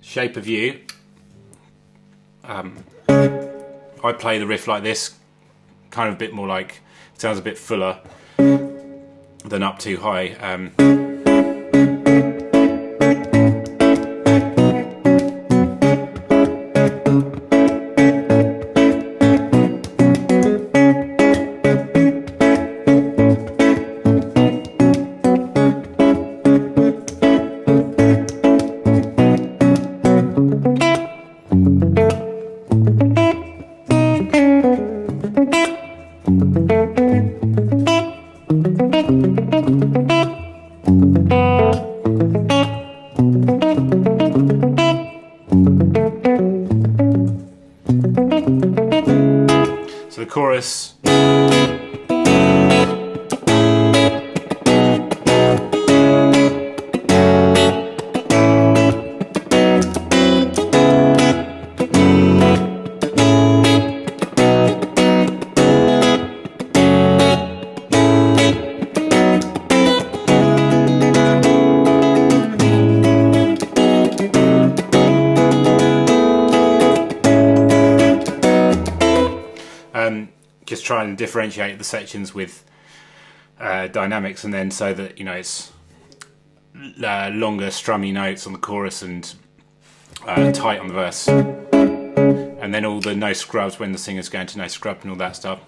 Shape of You. I play the riff like this, kind of a bit more like, sounds a bit fuller than Up Too High. So the chorus. Just try and differentiate the sections with dynamics, and then so that, you know, it's longer strummy notes on the chorus and tight on the verse, and then all the no scrubs when the singer's going to no scrub and all that stuff.